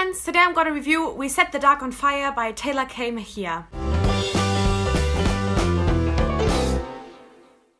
friends, today I'm gonna review We Set the Dark on Fire by Tehlor Kay Mejia.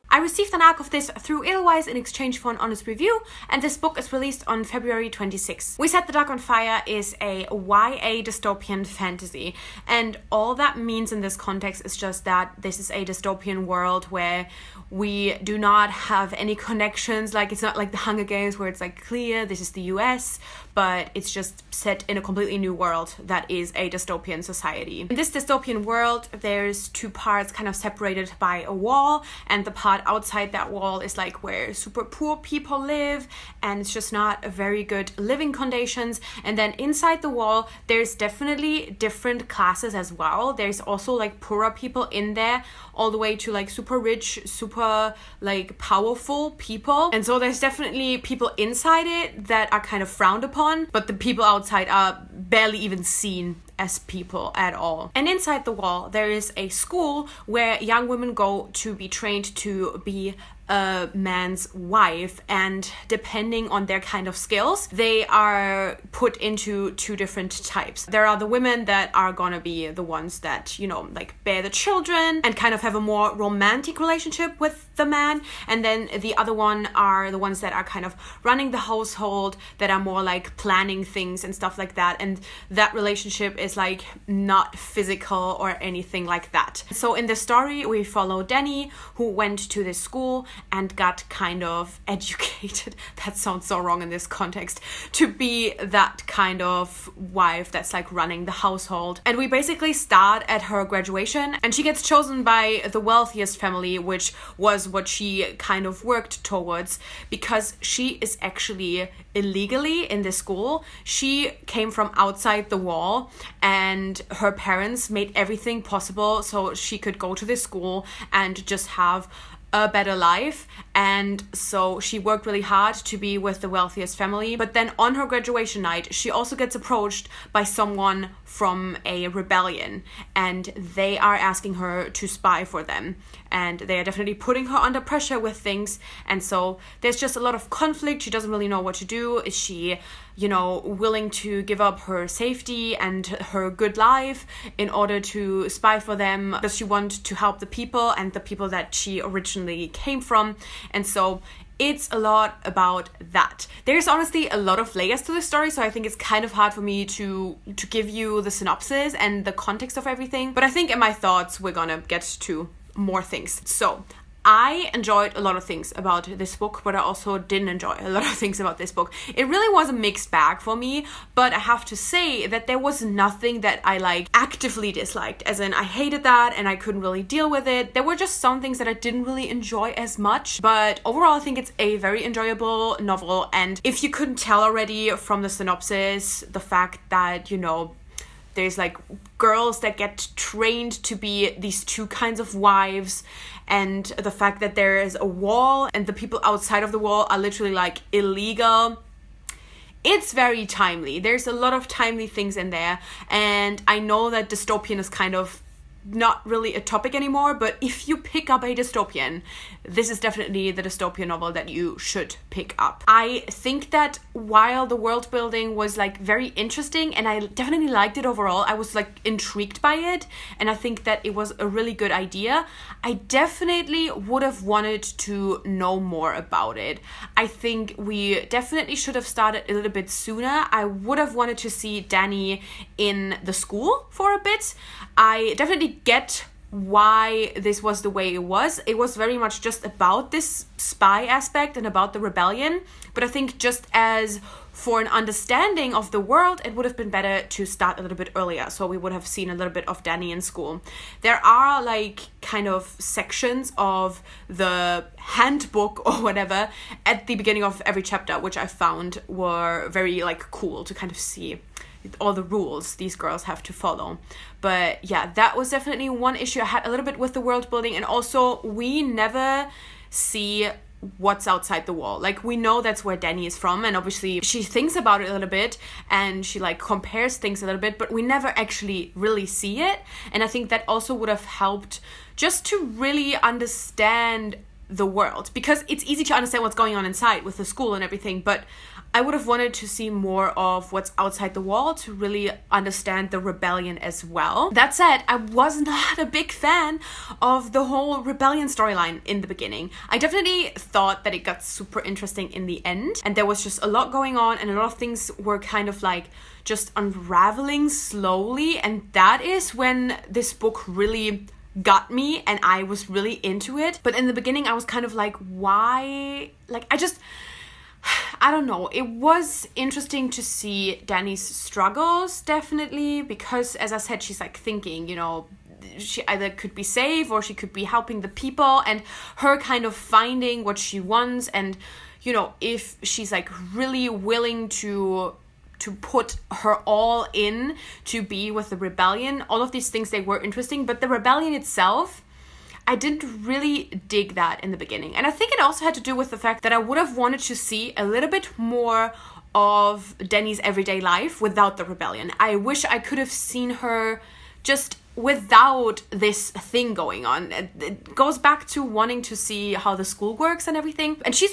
I received an arc of this through Edelweiss in exchange for an honest review, and this book is released on February 26. We Set the Dark on Fire is a YA dystopian fantasy, and all that means in this context is just that this is a dystopian world where we do not have any connections. Like, it's not like the Hunger Games where it's like clear this is the US, but it's just set in a completely new world that is a dystopian society. In this dystopian world, there's two parts kind of separated by a wall, and the part outside that wall is like where super poor people live, and it's just not a very good living conditions. And then inside the wall, there's definitely different classes as well. There's also like poorer people in there, all the way to like super rich, super like powerful people. And so there's definitely people inside it that are kind of frowned upon, but the people outside are barely even seen as people at all. And inside the wall, there is a school where young women go to be trained to be a man's wife, and depending on their kind of skills, they are put into two different types. There are the women that are gonna be the ones that, you know, like bear the children and kind of have a more romantic relationship with the man, and then the other one are the ones that are kind of running the household, that are more like planning things and stuff like that, and that relationship is like not physical or anything like that. So in the story, we follow Danny, who went to this school and got kind of educated, that sounds so wrong in this context, to be that kind of wife that's like running the household. And we basically start at her graduation, and she gets chosen by the wealthiest family, which was what she kind of worked towards, because she is actually illegally in this school. She came from outside the wall, and her parents made everything possible so she could go to this school and just have a better life. And so she worked really hard to be with the wealthiest family. But then on her graduation night, she also gets approached by someone from a rebellion, and they are asking her to spy for them, and they are definitely putting her under pressure with things. And so there's just a lot of conflict. She doesn't really know what to do. Is she, you know, willing to give up her safety and her good life in order to spy for them? Does she want to help the people and the people that she originally came from? And so it's a lot about that. There's honestly a lot of layers to this story, so I think it's kind of hard for me to give you the synopsis and the context of everything. But I think in my thoughts, we're gonna get to more things. So I enjoyed a lot of things about this book, but I also didn't enjoy a lot of things about this book. It really was a mixed bag for me, but I have to say that there was nothing that I like actively disliked, as in I hated that and I couldn't really deal with it. There were just some things that I didn't really enjoy as much, but overall I think it's a very enjoyable novel. And if you couldn't tell already from the synopsis, the fact that, you know, there's like girls that get trained to be these two kinds of wives, and the fact that there is a wall and the people outside of the wall are literally like illegal. It's very timely. There's a lot of timely things in there, and I know that dystopian is kind of not really a topic anymore, but if you pick up a dystopian, this is definitely the dystopian novel that you should pick up. I think that while the world building was like very interesting, and I definitely liked it overall, I was like intrigued by it, and I think that it was a really good idea, I definitely would have wanted to know more about it. I think we definitely should have started a little bit sooner. I would have wanted to see Danny in the school for a bit. I definitely get why this was the way it was. It was very much just about this spy aspect and about the rebellion, but I think just as for an understanding of the world, it would have been better to start a little bit earlier, so we would have seen a little bit of Danny in school. There are like kind of sections of the handbook or whatever at the beginning of every chapter, which I found were very like cool to kind of see all the rules these girls have to follow. But yeah, that was definitely one issue I had a little bit with the world building. And also, we never see what's outside the wall. Like, we know that's where Danny is from, and obviously she thinks about it a little bit and she like compares things a little bit, but we never actually really see it. And I think that also would have helped just to really understand the world, because it's easy to understand what's going on inside with the school and everything, but I would have wanted to see more of what's outside the wall to really understand the rebellion as well. That said, I was not a big fan of the whole rebellion storyline in the beginning. I definitely thought that it got super interesting in the end, and there was just a lot going on, and a lot of things were kind of like just unraveling slowly, and that is when this book really got me and I was really into it. But in the beginning I was kind of like, why? Like, I don't know. It was interesting to see Dany's struggles, definitely, because as I said, she's like thinking, you know, she either could be safe or she could be helping the people, and her kind of finding what she wants, and, you know, if she's like really willing to put her all in to be with the rebellion. All of these things, they were interesting, but the rebellion itself, I didn't really dig that in the beginning. And I think it also had to do with the fact that I would have wanted to see a little bit more of Dany's everyday life without the rebellion. I wish I could have seen her just without this thing going on. It goes back to wanting to see how the school works and everything. And she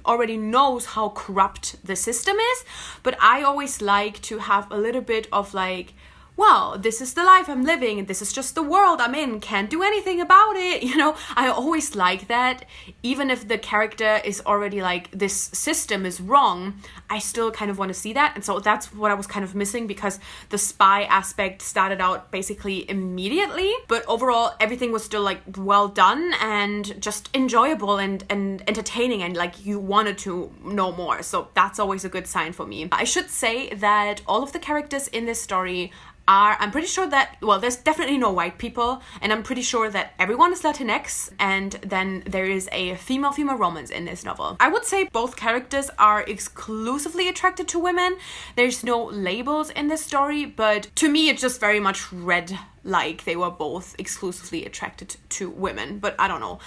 already knows how corrupt the system is, but I always like to have a little bit of like, well, this is the life I'm living, and this is just the world I'm in, can't do anything about it, you know? I always like that, even if the character is already like, this system is wrong, I still kind of want to see that. And so that's what I was kind of missing, because the spy aspect started out basically immediately, but overall everything was still like well done and just enjoyable and entertaining, and like you wanted to know more. So that's always a good sign for me. I should say that all of the characters in this story I'm pretty sure that, well, there's definitely no white people, and I'm pretty sure that everyone is Latinx, and then there is a female romance in this novel. I would say both characters are exclusively attracted to women. There's no labels in this story, but to me it just very much read like they were both exclusively attracted to women, but I don't know.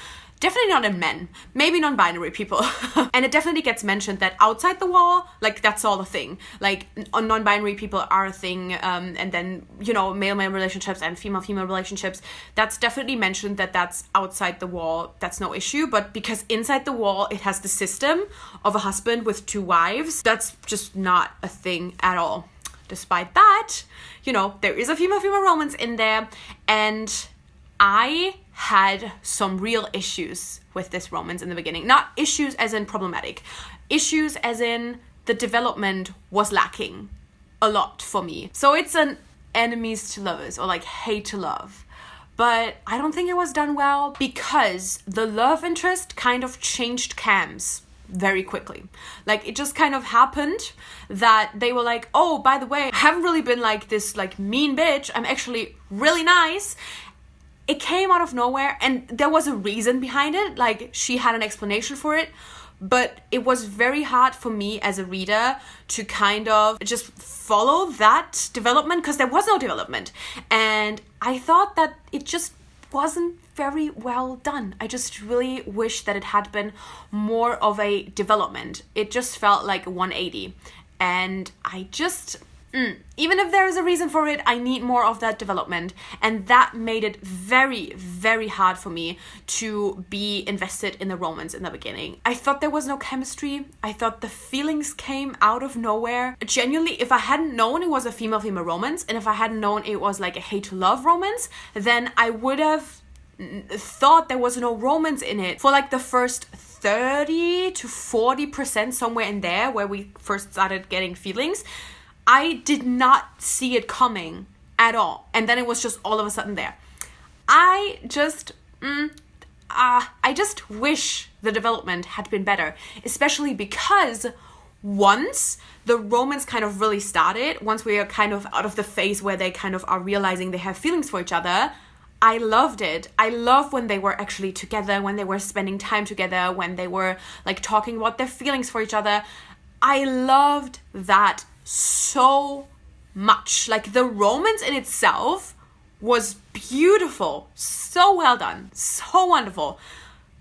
Definitely not in men, maybe non-binary people. And it definitely gets mentioned that outside the wall, like, that's all a thing. Like, non-binary people are a thing, and then, you know, male-male relationships and female-female relationships, that's definitely mentioned that that's outside the wall, that's no issue. But because inside the wall, it has the system of a husband with 2 wives, that's just not a thing at all. Despite that, you know, there is a female-female romance in there, and I had some real issues with this romance in the beginning. Not issues as in problematic. Issues as in the development was lacking a lot for me. So it's an enemies to lovers, or like hate to love. But I don't think it was done well, because the love interest kind of changed camps very quickly. Like, it just kind of happened that they were like, oh, by the way, I haven't really been like this like mean bitch. I'm actually really nice. It came out of nowhere, and there was a reason behind it. Like, she had an explanation for it, but it was very hard for me as a reader to kind of just follow that development, because there was no development. And I thought that it just wasn't very well done. I just really wish that it had been more of a development. It just felt like 180. And I just... even if there is a reason for it, I need more of that development. And that made it very, very hard for me to be invested in the romance in the beginning. I thought there was no chemistry. I thought the feelings came out of nowhere. Genuinely, if I hadn't known it was a female-female romance, and if I hadn't known it was like a hate-to-love romance, then I would have thought there was no romance in it for like the first 30 to 40%, somewhere in there, where we first started getting feelings. I did not see it coming at all. And then it was just all of a sudden there. I just wish the development had been better. Especially because once the romance kind of really started, once we are kind of out of the phase where they kind of are realizing they have feelings for each other, I loved it. I love when they were actually together, when they were spending time together, when they were like talking about their feelings for each other. I loved that so much. Like, the romance in itself was beautiful, so well done, so wonderful,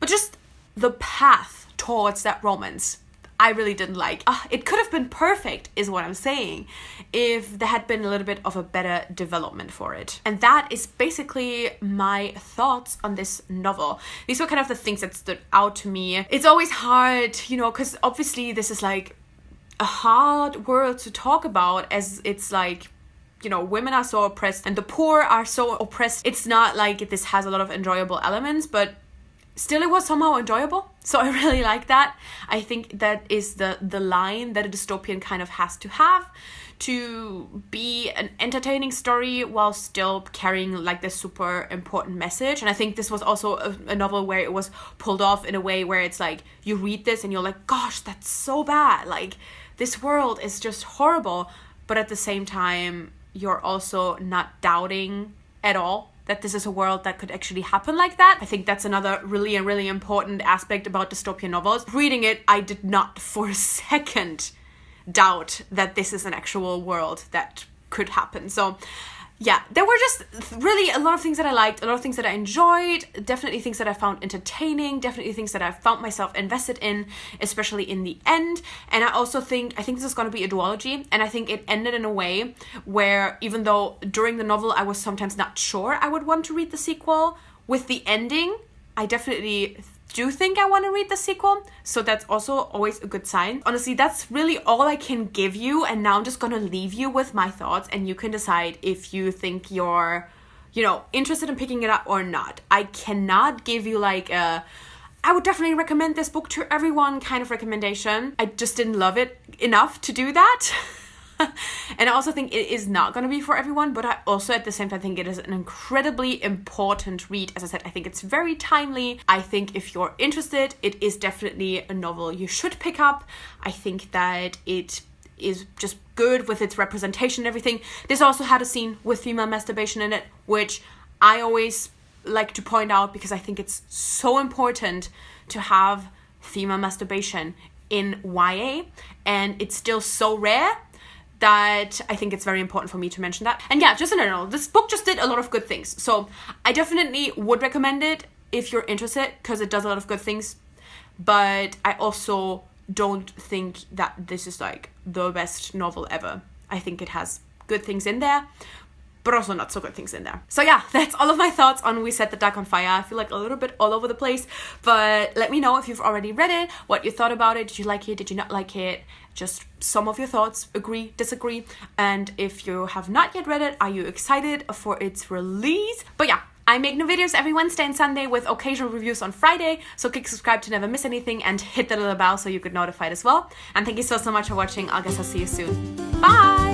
but just the path towards that romance I really didn't like. It could have been perfect, is what I'm saying, if there had been a little bit of a better development for it. And that is basically my thoughts on this novel. These were kind of the things that stood out to me. It's always hard, you know, because obviously this is like a hard world to talk about, as it's like, you know, women are so oppressed and the poor are so oppressed. It's not like this has a lot of enjoyable elements, but still it was somehow enjoyable. So I really like that. I think that is the line that a dystopian kind of has to have, to be an entertaining story while still carrying like this super important message. And I think this was also a novel where it was pulled off in a way where it's like, you read this and you're like, gosh, that's so bad. Like, this world is just horrible. But at the same time, you're also not doubting at all that this is a world that could actually happen like that. I think that's another really important aspect about dystopian novels. Reading it, I did not for a second doubt that this is an actual world that could happen. So yeah, there were just really a lot of things that I liked, a lot of things that I enjoyed, definitely things that I found entertaining, definitely things that I found myself invested in, especially in the end. And I also think this is going to be a duology, and I think it ended in a way where, even though during the novel I was sometimes not sure I would want to read the sequel, with the ending, I definitely do think I want to read the sequel. So that's also always a good sign. Honestly, that's really all I can give you, and now I'm just gonna leave you with my thoughts, and you can decide if you think you're, you know, interested in picking it up or not. I cannot give you like a I would definitely recommend this book to everyone kind of recommendation. I just didn't love it enough to do that. And I also think it is not going to be for everyone, but I also at the same time think it is an incredibly important read. As I said, I think it's very timely. I think if you're interested, it is definitely a novel you should pick up. I think that it is just good with its representation and everything. This also had a scene with female masturbation in it, which I always like to point out because I think it's so important to have female masturbation in YA, and it's still so rare that I think it's very important for me to mention that. And yeah, just in general, this book just did a lot of good things. So I definitely would recommend it if you're interested, because it does a lot of good things. But I also don't think that this is like the best novel ever. I think it has good things in there, but also not so good things in there. So yeah, that's all of my thoughts on We Set the Dark on Fire. I feel like a little bit all over the place, but let me know if you've already read it, what you thought about it. Did you like it? Did you not like it? Just some of your thoughts, agree, disagree. And if you have not yet read it, are you excited for its release? But yeah, I make new videos every Wednesday and Sunday with occasional reviews on Friday, so click subscribe to never miss anything and hit the little bell so you get notified as well. And thank you so much for watching. I guess I'll see you soon. Bye!